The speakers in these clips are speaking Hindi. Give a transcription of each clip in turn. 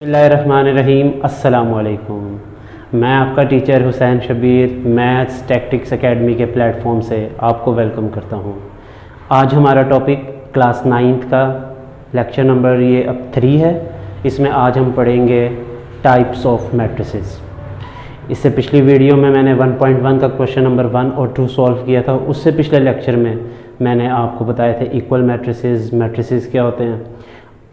बिस्मिल्लाहिर्रहमानिर्रहीम। अस्सलामुअलैकुम। मैं आपका teacher Hussain Shabbir maths tactics academy के प्लेटफॉर्म से आपको वेलकम करता हूं। आज हमारा टॉपिक क्लास 9th का लेक्चर नंबर ये अब 3 है। इसमें आज हम पढ़ेंगे टाइप्स ऑफ मैट्रिसेस। इससे पिछली वीडियो में मैंने 1.1 का क्वेश्चन नंबर 1 और 2 सॉल्व किया था। उससे पिछले लेक्चर में मैंने आपको बताए थे इक्वल मैट्रिसेस, मैट्रिसेस क्या होते हैं।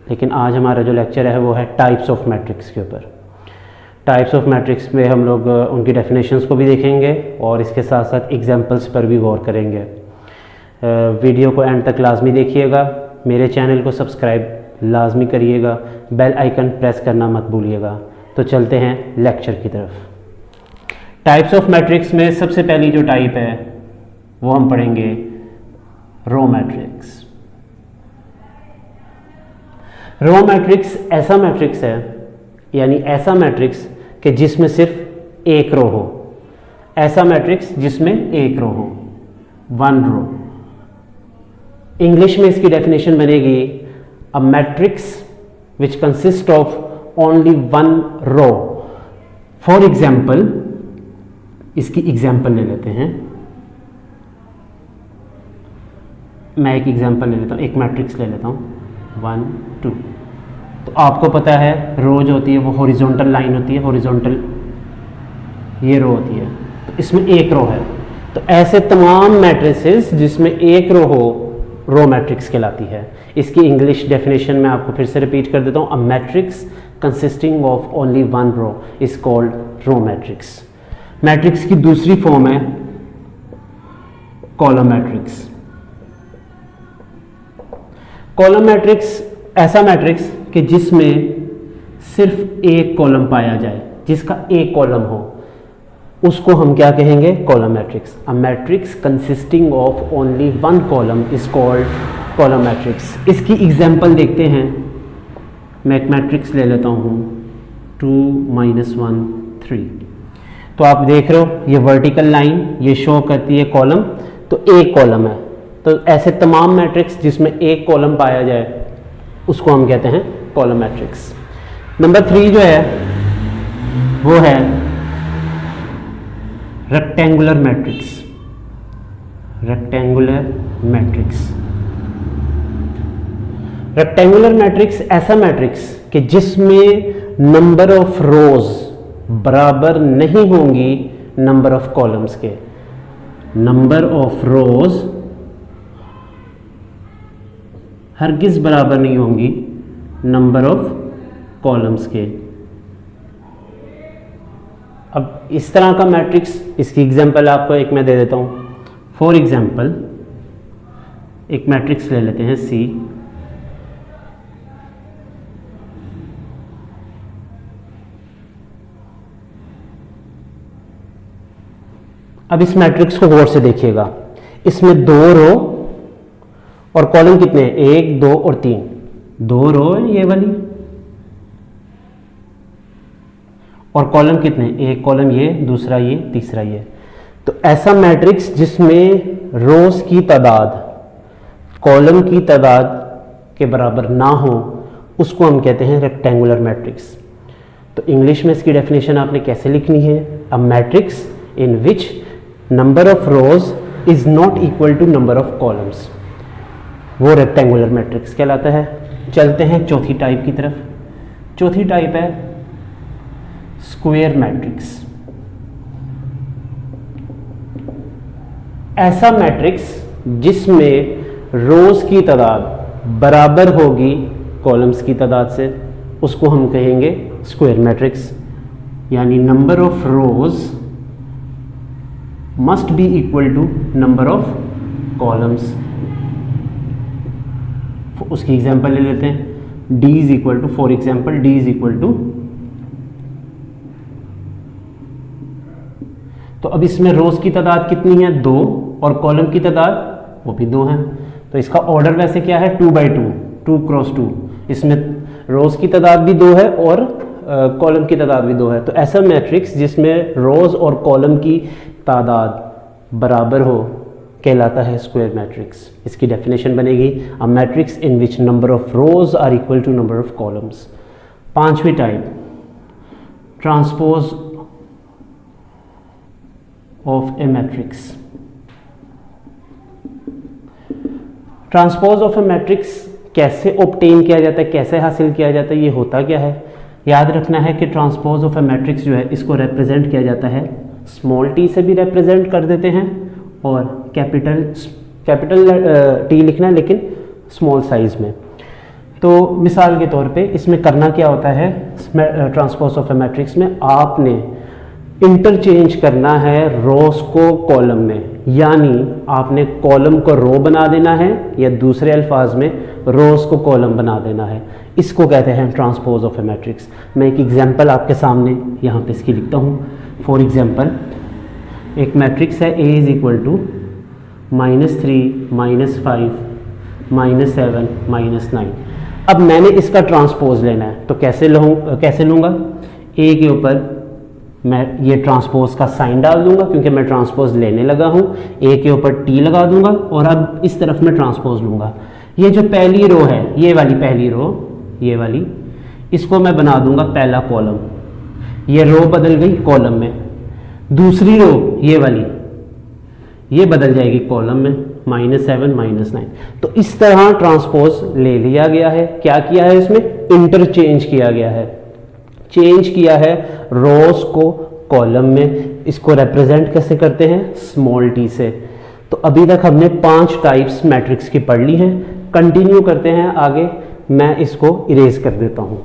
लेकिन आज हमारा जो लेक्चर है वो है टाइप्स ऑफ मैट्रिक्स के ऊपर। टाइप्स ऑफ मैट्रिक्स में हम लोग उनकी डेफिनेशंस को भी देखेंगे और इसके साथ साथ एग्जांपल्स पर भी गौर करेंगे। वीडियो को एंड तक लाजमी देखिएगा। मेरे चैनल को सब्सक्राइब लाजमी करिएगा, बेल आइकन प्रेस करना मत भूलिएगा। तो चलते हैं लेक्चर की तरफ। टाइप्स ऑफ मैट्रिक्स में सबसे पहली जो टाइप है वो हम पढ़ेंगे रो मैट्रिक्स। रो मैट्रिक्स ऐसा मैट्रिक्स है, यानी ऐसा मैट्रिक्स कि जिसमें सिर्फ एक रो हो। ऐसा मैट्रिक्स जिसमें एक रो हो, वन रो। इंग्लिश में इसकी डेफिनेशन बनेगी a matrix which consist of only one row. For example, इसकी एग्जाम्पल ले लेते हैं। मैं एक एग्जाम्पल ले लेता हूँ, एक मैट्रिक्स ले लेता हूँ 1 2। तो आपको पता है रो जो होती है वो हॉरिजॉन्टल लाइन होती है, हॉरिजॉन्टल ये रो होती है। तो इसमें एक रो है। तो ऐसे तमाम मैट्रिसेस जिसमें एक रो हो, रो मैट्रिक्स कहलाती है। इसकी इंग्लिश डेफिनेशन मैं आपको फिर से रिपीट कर देता हूँ। A matrix consisting of only one row is called row matrix. Matrix की दूसरी फॉर्म है कॉलम मैट्रिक्स। कॉलम मैट्रिक्स ऐसा मैट्रिक्स कि जिसमें सिर्फ एक कॉलम पाया जाए, जिसका एक कॉलम हो, उसको हम क्या कहेंगे? Column matrix. A matrix consisting of only one column is called column matrix. इसकी एग्जांपल देखते हैं। मैं एक मैट्रिक्स ले लेता हूँ 2 - 1 3। तो आप देख रहे हो ये वर्टिकल लाइन ये शो करती है कॉलम, तो एक कॉलम है। तो ऐसे तमाम मैट्रिक्स जिसमें एक कॉलम पाया जाए उसको हम कहते हैं कॉलम मैट्रिक्स। नंबर 3 जो है वो है rectangular matrix. Rectangular matrix. Rectangular matrix ऐसा मैट्रिक्स कि जिसमें नंबर ऑफ रोज बराबर नहीं होंगी नंबर ऑफ कॉलम्स के। नंबर ऑफ रोज हरगिज बराबर नहीं होंगी नंबर ऑफ कॉलम्स के। अब इस तरह का मैट्रिक्स, इसकी एग्जांपल आपको एक मैं दे देता हूँ। फॉर एग्जांपल एक मैट्रिक्स ले लेते हैं C। अब इस मैट्रिक्स को गौर से देखिएगा। इसमें 2 रो और कॉलम कितने हैं? 1 2 और 3। 2 रो है ये वाली, और कॉलम कितने? एक कॉलम ये, दूसरा ये, तीसरा ये। तो ऐसा मैट्रिक्स जिसमें रोज की तादाद कॉलम की तादाद के बराबर ना हो उसको हम कहते हैं रेक्टेंगुलर मैट्रिक्स। तो इंग्लिश में इसकी डेफिनेशन आपने कैसे लिखनी है? A matrix in which number of rows is not equal to number of columns, वो रेक्टेंगुलर मैट्रिक्स कहलाता है। चलते हैं चौथी टाइप की तरफ। चौथी टाइप है स्क्वायर मैट्रिक्स। ऐसा मैट्रिक्स जिसमें रोज की तादाद बराबर होगी कॉलम्स की तादाद से, उसको हम कहेंगे स्क्वायर मैट्रिक्स। यानी number of rows must be equal to number of columns. उसकी एग्जांपल ले लेते हैं। D is equal to, for example D is equal to, तो अब इसमें रोज की तादाद कितनी है? 2, और कॉलम की तादाद वो भी 2 है। तो इसका ऑर्डर वैसे क्या है? 2/2, 2 × 2। इसमें रोज की तादाद भी 2 है और कॉलम की तादाद भी 2 है। तो ऐसा मैट्रिक्स जिसमें रोज और कॉलम की तादाद बराबर हो कहलाता है स्क्वायर मैट्रिक्स। इसकी डेफिनेशन बनेगी a matrix in which number of rows are equal to number of columns. पांचवी type, transpose of a matrix. Transpose of a matrix कैसे ऑब्टेन किया जाता है, कैसे हासिल किया जाता है, ये होता क्या है? याद रखना है कि ट्रांसपोज ऑफ ए मैट्रिक्स जो है इसको रिप्रेजेंट किया जाता है, स्मॉल टी से भी रिप्रेजेंट कर देते हैं और कैपिटल टी लिखना है लेकिन स्मॉल साइज में। तो मिसाल के तौर पे इसमें करना क्या होता है, ट्रांसपोज ऑफ ए मैट्रिक्स में आपने इंटरचेंज करना है रोस को कॉलम में, यानी आपने कॉलम को रो बना देना है या दूसरे अल्फाज में रोस को कॉलम बना देना है। इसको कहते हैं ट्रांसपोज ऑफ ए मैट्रिक्स। मैं एक एग्जांपल आपके सामने यहाँ पे इसकी लिखता हूँ। फॉर एग्जांपल, एक मैट्रिक्स है A इज इक्वल टू -3 -5 -7 -9। अब मैंने इसका ट्रांसपोज लेना है, तो कैसे लूँगा? A के ऊपर मैं ये ट्रांसपोज का साइन डाल दूंगा क्योंकि मैं ट्रांसपोज लेने लगा हूँ। A के ऊपर T लगा दूंगा और अब इस तरफ मैं ट्रांसपोज लूँगा। ये जो पहली रो है, ये वाली पहली रो, ये वाली, इसको मैं बना दूंगा पहला कॉलम। ये रो बदल गई कॉलम में। दूसरी रो ये वाली, ये बदल जाएगी कॉलम में, -7 -9। तो इस तरह ट्रांसपोज ले लिया गया है। क्या किया है इसमें? इंटरचेंज किया गया है, चेंज किया है रोज को कॉलम में। इसको रिप्रेजेंट कैसे करते हैं? स्मॉल टी से। तो अभी तक हमने 5 टाइप्स मैट्रिक्स की पढ़ ली हैं। कंटिन्यू करते हैं आगे। मैं इसको इरेज कर देता हूं।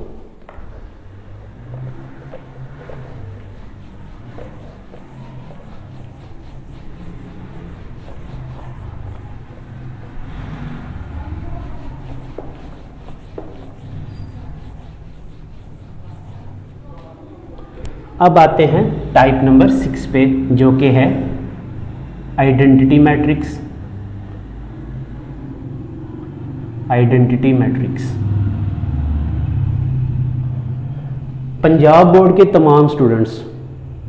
अब आते हैं टाइप नंबर 6 पे, जो कि है identity matrix. Identity matrix Punjab board के तमाम स्टूडेंट्स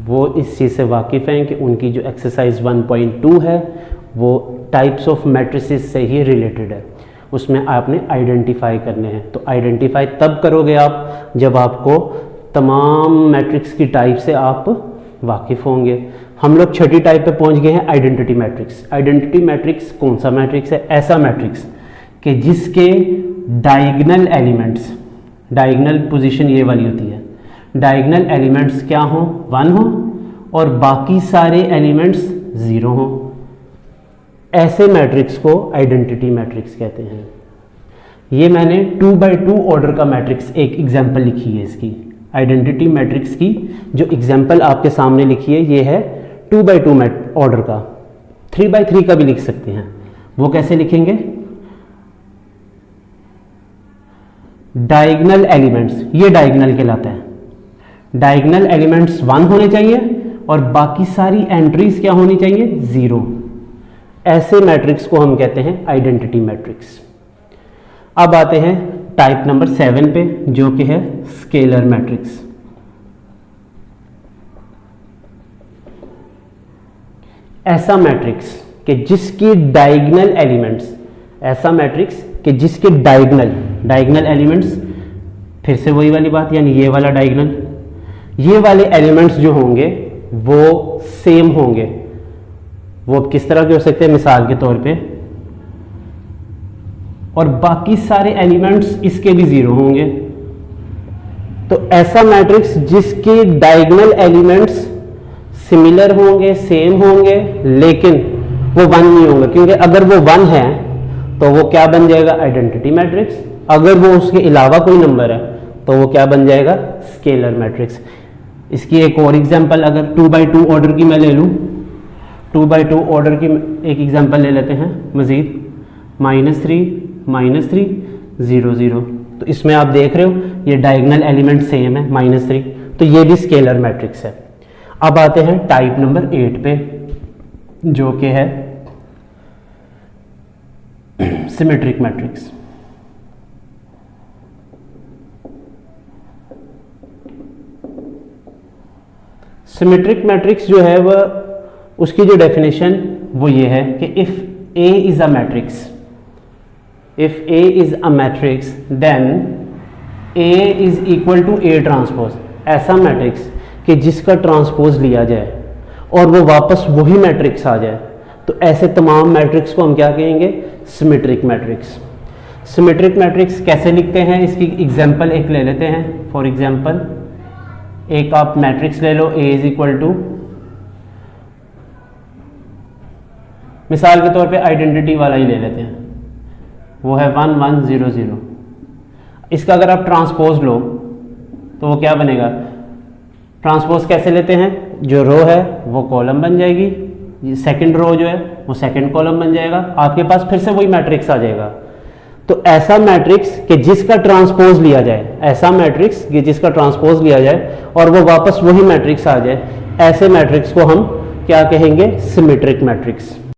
वो इस चीज़ से वाकिफ़ हैं कि उनकी जो एक्सरसाइज 1.2 है वो टाइप्स ऑफ मैट्रिसेस से ही रिलेटेड है। उसमें आपने आइडेंटिफाई करने हैं। तो आइडेंटिफाई तब करोगे आप जब आपको तमाम मैट्रिक्स की टाइप से आप वाकिफ़ होंगे। हम लोग छठी टाइप पे पहुंच गए हैं, आइडेंटिटी मैट्रिक्स। आइडेंटिटी मैट्रिक्स कौन सा मैट्रिक्स है? ऐसा मैट्रिक्स कि जिसके डायगोनल एलिमेंट्स, डायगोनल पोजीशन ये वाली होती है, डायगोनल एलिमेंट्स क्या हो? 1 हो और बाकी सारे एलिमेंट्स 0 हो। ऐसे मैट्रिक्स को आइडेंटिटी मैट्रिक्स कहते हैं। ये मैंने 2x2 ऑर्डर का मैट्रिक्स एक एग्जाम्पल लिखी है इसकी। आइडेंटिटी मैट्रिक्स की जो एग्जाम्पल आपके सामने लिखी है ये है 2x2 ऑर्डर का। 3x3 का भी लिख सकते हैं। वो कैसे लिखेंगे? डायगोनल एलिमेंट्स, ये डायगोनल कहलाता है। डायगोनल एलिमेंट्स 1 होने चाहिए और बाकी सारी एंट्रीज क्या होनी चाहिए? 0। ऐसे मैट्रिक्स को हम कहते हैं आइडेंटिटी मैट्रिक्स। अब आते हैं टाइप नंबर 7 पे, जो कि है स्केलर मैट्रिक्स। ऐसा मैट्रिक्स कि जिसकी डायगोनल एलिमेंट्स, ऐसा मैट्रिक्स कि जिसके डायगोनल एलिमेंट्स, फिर से वही वाली बात, यानी ये वाला डायगोनल, ये वाले एलिमेंट्स जो होंगे वो सेम होंगे। वो अब किस तरह के हो सकते हैं? मिसाल के तौर पे, और बाकी सारे एलिमेंट्स इसके भी 0 होंगे। तो ऐसा मैट्रिक्स जिसके डायगोनल एलिमेंट्स सिमिलर होंगे, सेम होंगे, लेकिन वो 1 नहीं होंगे, क्योंकि अगर वो 1 है तो वो क्या बन जाएगा? Identity matrix. अगर वो उसके अलावा कोई नंबर है तो वो क्या बन जाएगा? Scalar matrix. इसकी एक और एग्जांपल अगर 2x2 ऑर्डर की मैं ले लूँ, 2x2 ऑर्डर की एक एग्जांपल ले लेते हैं मज़ीद, -3 -3 0 0। तो इसमें आप देख रहे हो ये डायगोनल एलिमेंट सेम है, -3, तो ये भी स्केलर मैट्रिक्स है। अब आते हैं टाइप नंबर 8 पे, जो कि है सिमेट्रिक मैट्रिक्स। सिमेट्रिक मैट्रिक्स जो है वह, उसकी जो डेफिनेशन वो ये है कि if A is a matrix, if A is a matrix then A is equal to A transpose, ऐसा मैट्रिक्स कि जिसका ट्रांसपोज लिया जाए और वो वापस वही मैट्रिक्स आ जाए, तो ऐसे तमाम मैट्रिक्स को हम क्या कहेंगे? Symmetric matrix. सिमेट्रिक मैट्रिक्स कैसे लिखते हैं, इसकी एग्जांपल एक ले लेते हैं। फॉर एग्जांपल एक आप मैट्रिक्स ले लो, ए इज इक्वल टू, मिसाल के तौर पे आइडेंटिटी वाला ही ले लेते हैं, वो है 1 1 0 0। इसका अगर आप ट्रांसपोज लो तो वो क्या बनेगा? ट्रांसपोज कैसे लेते हैं? जो रो है वो कॉलम बन जाएगी, सेकंड रो जो है वो सेकंड कॉलम बन जाएगा, आपके पास फिर से वही मैट्रिक्स आ जाएगा। तो ऐसा मैट्रिक्स कि जिसका ट्रांसपोज लिया जाए, ऐसा मैट्रिक्स कि जिसका ट्रांसपोज लिया जाए और वो वापस वही मैट्रिक्स आ जाए, ऐसे मैट्रिक्स को हम क्या कहेंगे? Symmetric matrix.